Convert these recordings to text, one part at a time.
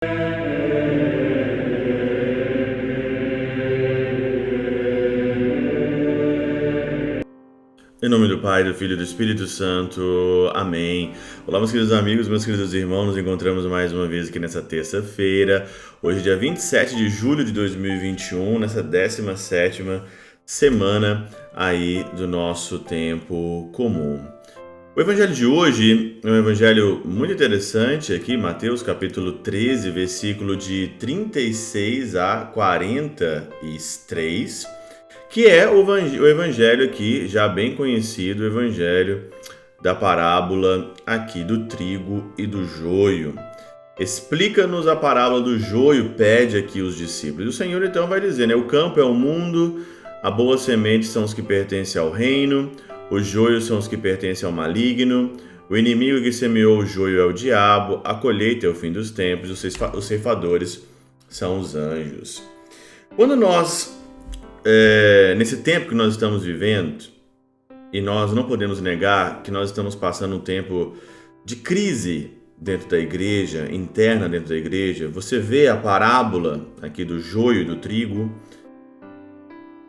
Em nome do Pai, do Filho e do Espírito Santo. Amém. Olá, meus queridos amigos, meus queridos irmãos. Nos encontramos mais uma vez aqui nessa terça-feira. Hoje, dia 27 de julho de 2021, nessa 17ª semana aí do nosso tempo comum. O evangelho de hoje é um evangelho muito interessante aqui, Mateus capítulo 13, versículo de 36 a 43, que é o evangelho aqui, já bem conhecido, o evangelho da parábola aqui do trigo e do joio. Explica-nos a parábola do joio, pede aqui os discípulos. O Senhor então vai dizer, né? O campo é o mundo, a boa semente são os que pertencem ao reino, os joios são os que pertencem ao maligno, o inimigo que semeou o joio é o diabo, a colheita é o fim dos tempos, os ceifadores são os anjos. Quando nós nesse tempo que nós estamos vivendo, e nós não podemos negar que nós estamos passando um tempo de crise dentro da igreja, interna dentro da igreja, você vê a parábola aqui do joio e do trigo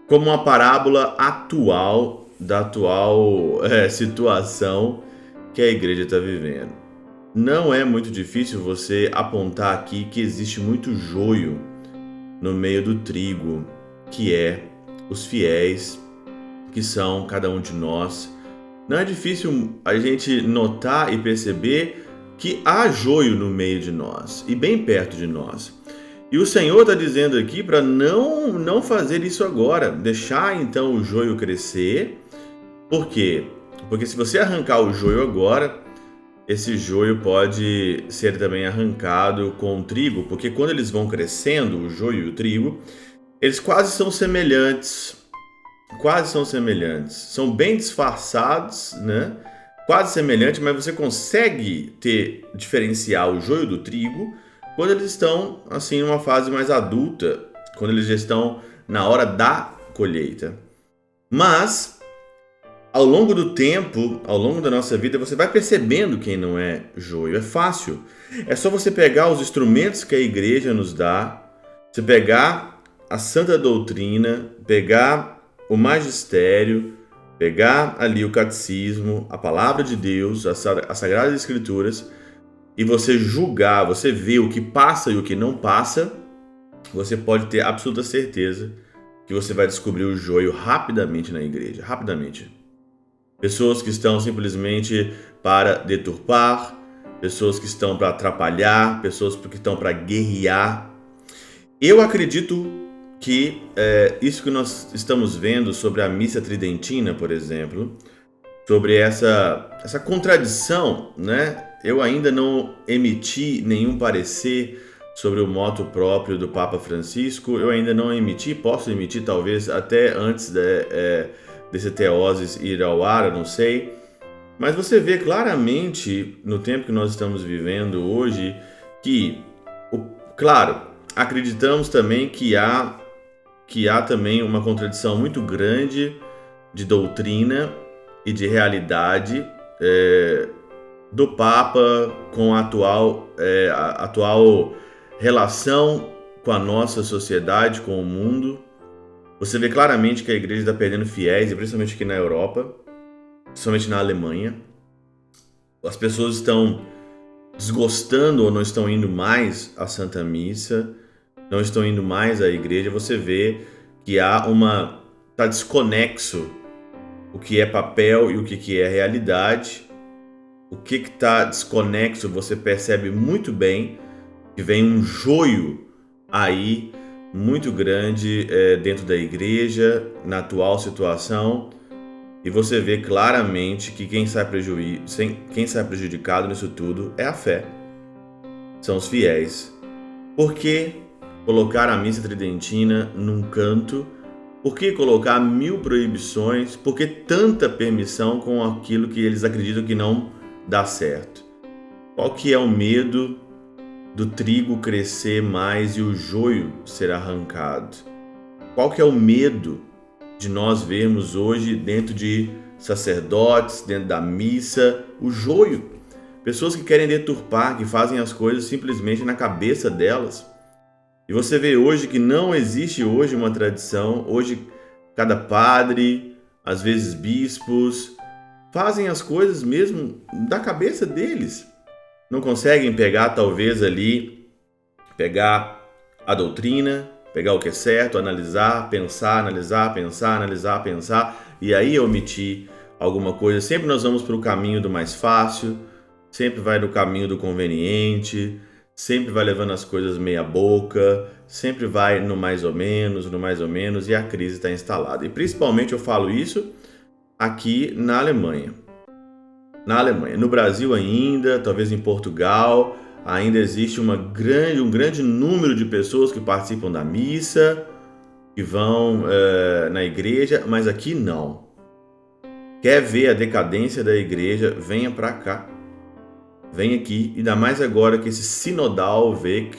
como uma parábola atual, da atual situação que a igreja está vivendo. Não é muito difícil você apontar aqui que existe muito joio no meio do trigo, que é os fiéis, que são cada um de nós. Não é difícil a gente notar e perceber que há joio no meio de nós e bem perto de nós. E o Senhor está dizendo aqui para não fazer isso agora, deixar então o joio crescer. Por quê? Porque se você arrancar o joio agora, esse joio pode ser também arrancado com o trigo, porque quando eles vão crescendo, o joio e o trigo, eles quase são semelhantes, são bem disfarçados, né? Quase semelhantes, mas você consegue diferenciar o joio do trigo quando eles estão assim numa fase mais adulta, quando eles já estão na hora da colheita. Mas ao longo do tempo, ao longo da nossa vida, você vai percebendo quem não é joio. É fácil. É só você pegar os instrumentos que a igreja nos dá, você pegar a santa doutrina, pegar o magistério, pegar ali o catecismo, a palavra de Deus, as sagradas escrituras, e você julgar, você ver o que passa e o que não passa, você pode ter absoluta certeza que você vai descobrir o joio rapidamente na igreja, rapidamente. Pessoas que estão simplesmente para deturpar, pessoas que estão para atrapalhar, pessoas que estão para guerrear. Eu acredito que isso que nós estamos vendo sobre a missa tridentina, por exemplo, sobre essa contradição, né? Eu ainda não emiti nenhum parecer sobre o motu próprio do Papa Francisco, eu ainda não emiti, posso emitir talvez até antes desse Teoses ir ao ar, eu não sei, mas você vê claramente no tempo que nós estamos vivendo hoje que, claro, acreditamos também que há também uma contradição muito grande de doutrina e de realidade do Papa com a atual relação com a nossa sociedade, com o mundo. Você vê claramente que a igreja está perdendo fiéis, e principalmente aqui na Europa, principalmente na Alemanha. As pessoas estão desgostando ou não estão indo mais à Santa Missa, não estão indo mais à igreja. Você vê que está desconexo o que é papel e o que é realidade. O que está desconexo, você percebe muito bem que vem um joio aí muito grande dentro da igreja, na atual situação, e você vê claramente que quem sai prejudicado nisso tudo é a fé, são os fiéis. Por que colocar a missa tridentina num canto? Por que colocar 1000 proibições? Por que tanta permissão com aquilo que eles acreditam que não dá certo? Qual que é o medo do trigo crescer mais e o joio ser arrancado? Qual que é o medo de nós vermos hoje dentro de sacerdotes, dentro da missa, o joio? pessoas que querem deturpar, que fazem as coisas simplesmente na cabeça delas. E você vê hoje que não existe hoje uma tradição, hoje cada padre, às vezes bispos, fazem as coisas mesmo da cabeça deles. Não conseguem pegar talvez ali, pegar a doutrina, pegar o que é certo, analisar, pensar, pensar, e aí omitir alguma coisa. Sempre nós vamos para o caminho do mais fácil, sempre vai no caminho do conveniente, sempre vai levando as coisas meia boca, sempre vai no mais ou menos, e a crise está instalada. E principalmente eu falo isso aqui na Alemanha. No Brasil ainda, talvez em Portugal, ainda existe um grande número de pessoas que participam da missa, que vão na igreja, mas aqui não. Quer ver a decadência da igreja? Venha para cá. Vem aqui, ainda mais agora que esse sinodal Weg,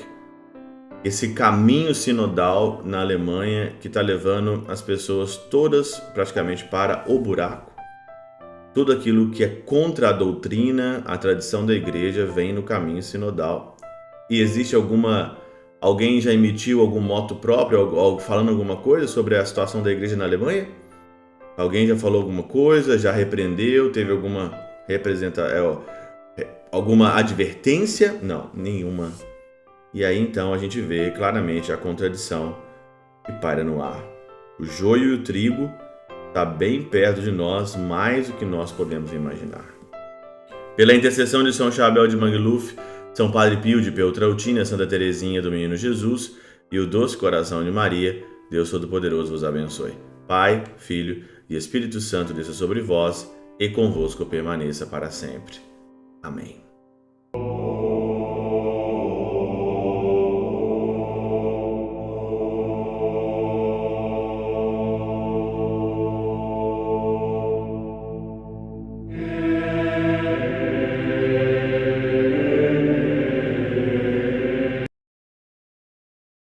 esse caminho sinodal na Alemanha que está levando as pessoas todas praticamente para o buraco. Tudo aquilo que é contra a doutrina, a tradição da igreja, vem no caminho sinodal. E existe alguém já emitiu algum moto próprio, falando alguma coisa sobre a situação da igreja na Alemanha? Alguém já falou alguma coisa, já repreendeu, teve alguma advertência? Não, nenhuma. E aí então a gente vê claramente a contradição que paira no ar. O joio e o trigo está bem perto de nós, mais do que nós podemos imaginar. Pela intercessão de São Chabel de Mangluf, São Padre Pio de Peltrautina, Santa Teresinha do Menino Jesus e o doce coração de Maria, Deus Todo-Poderoso vos abençoe. Pai, Filho e Espírito Santo desça sobre vós e convosco permaneça para sempre. Amém.